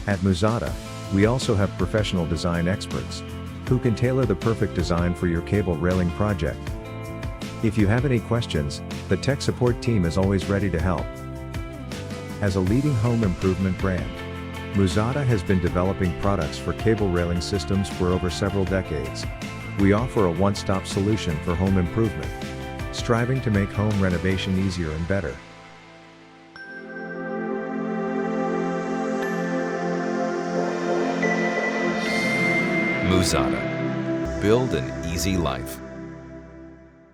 At Muzata, we also have professional design experts who can tailor the perfect design for your cable railing project. If you have any questions, the tech support team is always ready to help. As a leading home improvement brand, Muzata has been developing products for cable railing systems for over several decades. We offer a one-stop solution for home improvement, striving to make home renovation easier and better. Muzata. Build an easy life.